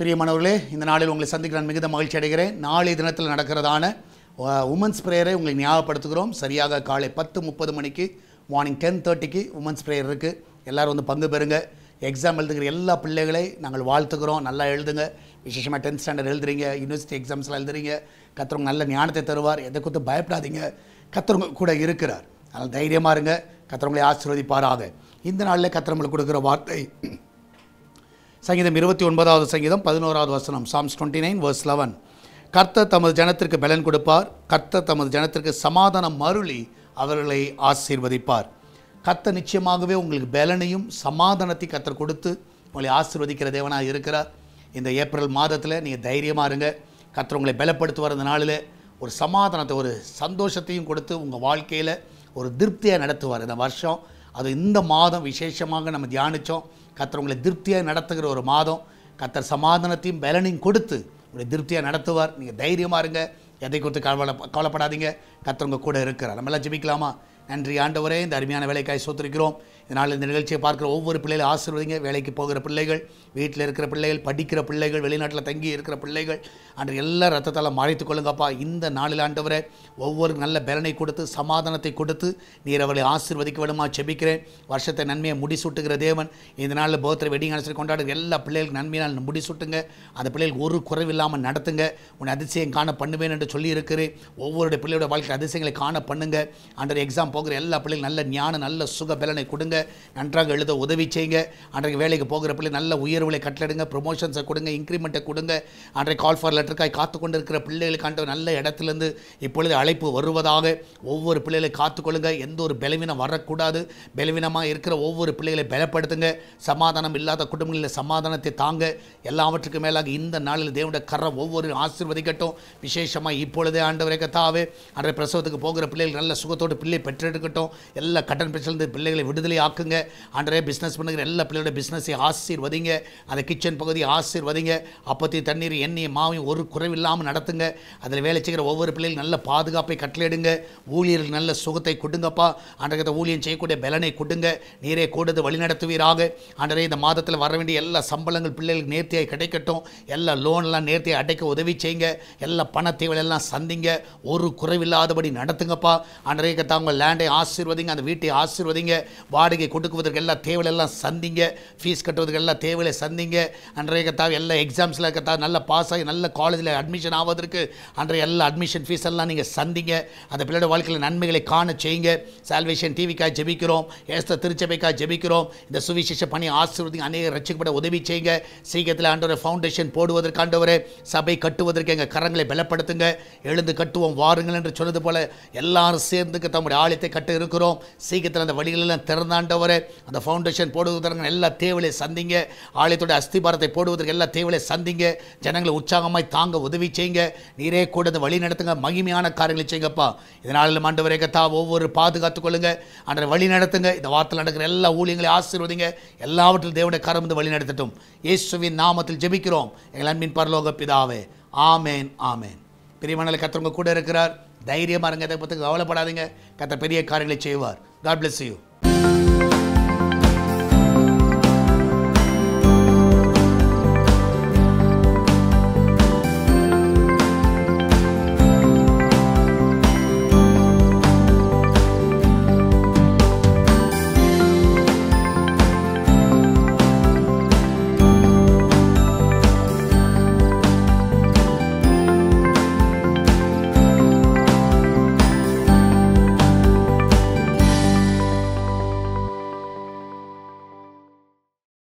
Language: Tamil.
பிரியமானவர்களே, இந்த நாளில் உங்களை சந்திக்க நான் மிகுந்த மகிழ்ச்சி அடைகிறேன். நாளை தினத்தில் நடக்கிறதான உமன்ஸ் ப்ரேயரை உங்களை ஞாபகப்படுத்துகிறோம். சரியாக காலை 10:30 மணிக்கு மார்னிங் 10:30க்கு உமன்ஸ் ப்ரேயர் இருக்குது. எல்லோரும் வந்து பங்கு பெறுங்க. எக்ஸாம் எழுதுகிற எல்லா பிள்ளைகளை நாங்கள் வாழ்த்துக்கிறோம். நல்லா எழுதுங்க. விசேஷமாக 10th ஸ்டாண்டர்ட் எழுதுறீங்க, யூனிவர்சிட்டி எக்ஸாம்ஸ்லாம் எழுதுறீங்க. கர்த்தர் நல்ல ஞானத்தை தருவார். எதை கொடுத்து பயப்படாதீங்க. கர்த்தர் கூட இருக்கிறார். அதனால் தைரியமாக இருங்க. கர்த்தர் உங்களை ஆசீர்வதிப்பாராக. இந்த நாளில் கர்த்தர் உங்களுக்கு கொடுக்குற வார்த்தை சங்கீதம் 29வது சங்கீதம் 11வது வசனம். Psalms 29:11. கர்த்தர் தமது ஜனத்திற்கு பலன் கொடுப்பார். கர்த்தர் தமது ஜனத்திற்கு சமாதானம் மருளி அவர்களை ஆசீர்வதிப்பார். கர்த்தர் நிச்சயமாகவே உங்களுக்கு பலனையும் சமாதானத்தையும் கர்த்தர் கொடுத்து உங்களை ஆசீர்வதிக்கிற தேவனாக இருக்கிறார். இந்த ஏப்ரல் மாதத்தில் நீங்கள் தைரியமாக இருங்க. கர்த்தர் உங்களை பலப்படுத்துவார். இந்த நாளில் ஒரு சமாதானத்தை, ஒரு சந்தோஷத்தையும் கொடுத்து உங்கள் வாழ்க்கையில் ஒரு திருப்தியாக நடத்துவார். இந்த வருஷம், அது இந்த மாதம் விசேஷமாக நம்ம தியானித்தோம். கர்த்தர் உங்களை திருப்தியாக நடத்துகிற ஒரு மாதம். கர்த்தர் சமாதானத்தையும் பலனையும் கொடுத்து உங்களை திருப்தியாக நடத்துவார். நீங்கள் தைரியமாக இருங்க. எதை குறித்து கவலைப்படாதீங்க. கர்த்தர் உங்கள் கூட இருக்கிறார். நம்மளாம் ஜெபிக்கலாமா? நன்றி ஆண்டவரே, இந்த அருமையான வேலைக்காய் சோத்திருக்கிறோம். இதனால் இந்த நிகழ்ச்சியை பார்க்குற ஒவ்வொரு பிள்ளைகளும் ஆசீர்வதிங்க. வேலைக்கு போகிற பிள்ளைகள், வீட்டில் இருக்கிற பிள்ளைகள், படிக்கிற பிள்ளைகள், வெளிநாட்டில் தங்கி இருக்கிற பிள்ளைகள் அன்று எல்லா ரத்தத்தால் மறைத்து கொள்ளுங்கப்பா. இந்த நாளில் ஆண்டவரே ஒவ்வொரு நல்ல பலனை கொடுத்து சமாதானத்தை கொடுத்து நீர் அவர்களை ஆசீர்வதிக்க வேண்டுமா ஜெபிக்கிறேன். வருஷத்தை நன்மையை முடிசூட்டுகிற தேவன், இந்த நாளில் பர்த்டே வெட்டிங் ஆனிவர்சரி கொண்டாடுகிற எல்லா பிள்ளைகளுக்கு நன்மையினால் முடிசூட்டுங்க. அந்த பிள்ளைகளுக்கு ஒரு குறைவில்லாமல் நடத்துங்க. உன்னை அதிசயம் காண பண்ணுவேன் என்று சொல்லியிருக்கிறேன். ஒவ்வொரு பிள்ளையோட வாழ்க்கை அதிசயங்களை காண பண்ணுங்க. அன்றைய எக்ஸாம் போகிற எல்லா பிள்ளைகளும் நல்ல ஞானம், நல்ல சுக பலனை கொடுங்க. நன்றாக எழுத உதவி செய்யுங்க. அன்றைக்கு வேலைக்கு போகிற பிள்ளை நல்ல உயர்வுகளை கட்டளைடுங்க. ப்ரொமோஷன்ஸை கொடுங்க, இன்க்ரிமெண்ட்டை கொடுங்க. அன்றைக்கு கால் ஃபார் லெட்டருக்காய் காத்து கொண்டு இருக்கிற பிள்ளைகளுக்காண்ட நல்ல இடத்துலேருந்து இப்பொழுது அழைப்பு வருவதாக ஒவ்வொரு பிள்ளைகளை காத்துக்கொள்ளுங்க. எந்த ஒரு பலவீனம் வரக்கூடாது. பலவீனமாக இருக்கிற ஒவ்வொரு பிள்ளைகளை பலப்படுத்துங்க. சமாதானம் இல்லாத குடும்பங்களில் சமாதானத்தை தாங்க. எல்லாவற்றுக்கும் மேலாக இந்த நாளில் தேவனுடைய கரம் ஒவ்வொரு ஆசீர்வதிக்கட்டும். விசேஷமாக இப்பொழுதே ஆண்டவரே கர்த்தாவே, அன்றைய பிரசவத்துக்கு போகிற பிள்ளைகள் நல்ல சுகத்தோடு பிள்ளை பெற்றெடுக்கட்டும். எல்லா கடன் பிரச்சனை பிள்ளைகளை விடுதலை ஆக்குங்க. அன்றைய பிஸ்னஸ் பண்ணுகிற எல்லா பிள்ளையோட பிஸ்னஸை ஆசீர்வதிங்க. அந்த கிச்சன் பகுதியை ஆசீர்வதிங்க. அப்பத்தி தண்ணீர், எண்ணெய், மாவையும் ஒரு குறைவில்லாமல் நடத்துங்க. அதில் வேலை செய்கிற ஒவ்வொரு பிள்ளைகளும் நல்ல பாதுகாப்பை கட்டளையிடுங்க. ஊழியர்கள் நல்ல சுகத்தை கொடுங்கப்பா. அன்றைய ஊழியம் செய்யக்கூடிய பலனை கொடுங்க. நீரே கூடுதல் வழி நடத்துவீராக. அன்றைய இந்த மாதத்தில் வர வேண்டிய எல்லா சம்பளங்கள் பிள்ளைகளுக்கு நேர்த்தியாக கிடைக்கட்டும். எல்லா லோன்லாம் நேர்த்தியாக அடைக்க உதவி செய்யுங்க. எல்லா பண தேவையெல்லாம் சந்திங்க. ஒரு குறைவில்லாதபடி நடத்துங்கப்பா. அன்றைய கத்தாங்க லேண்டை ஆசீர்வதிங்க. அந்த வீட்டை ஆசீர்வதிங்க. வாடகை கொடுக்குவதற்கு எல்லா தேவையெல்லாம் சந்திங்க. ஃபீஸ் கட்டுவதற்கு எல்லா தேவையை சந்திங்க. அன்றைய கத்தாவை எல்லா எக்ஸாம்ஸில் கத்தா நல்ல பாஸ் ஆகி நல்ல காலேஜில் அட்மிஷன் ஆவதற்கு அன்றைய எல்லா அட்மிஷன் ஃபீஸ் எல்லாம் நீங்கள் சந்திங்க. அந்த பிள்ளையோட வாழ்க்கையில் நன்மைகளை காண செய்யுங்க. சால்வேஷன் டிவிக்காக ஜெபிக்கிறோம். ஏஸ்த திருச்சபைக்காக ஜெபிக்கிறோம். இந்த சுவிசேஷ பணி ஆசீர்வதிங்க. அநேக ரட்சிக்கப்பட உதவி செய்யுங்க. சீக்கிரத்தில் ஆண்டவரை ஃபவுண்டேஷன் போடுவதற்கு, ஆண்டவரை சபை கட்டுவதற்கு எங்கள் கரங்களை பலப்படுத்துங்க. எழுந்து கட்டுவோம் வாருங்கள் என்று சொன்னது போல எல்லாரும் சேர்ந்து தம்முடைய ஆலயத்தை கட்ட இருக்கிறோம். சீக்கிரத்தில் அந்த வழிகளெல்லாம் திறந்தாண்டவரை அந்த ஃபவுண்டேஷன் போடுவதற்கு எல்லா தேவையை சந்திங்க. ஆலயத்தோட அஸ்திபாரத்தை போடுவதற்கு எல்லா தேவையை சந்திங்க. ஜனங்களை உற்சாகமாய் தாங்க உதவி செய்யுங்க. நீரே கூட இந்த வழி நடத்துங்க. மகிமையான காரியங்களை செய்யுங்கப்பா. இதனால ஆண்டவரே கர்த்தா ஒவ்வொரு பாதுகாத்துக் கொள்ளுங்க. அன்றைய வழி நடத்துங்க. இந்த வார்த்தையில் நடக்கிற எல்லா ஊழியங்களை ஆசீர்வதிங்க. எல்லாவற்றிலும் தேவனுடைய கரம் வந்து வழி நடத்தட்டும். இயேசுவின் நாமத்தில் ஜெபிக்கிறோம் எங்கள் அன்பின் பரலோக பிதாவே. ஆமேன், ஆமேன். பிரியமானவர்களே, கர்த்தர் உங்க கூட இருக்கிறார். தைரியமாக இருங்க. எதை பற்றி கவலைப்படாதீங்க. கர்த்தர் பெரிய காரியங்களை செய்வார். God bless you.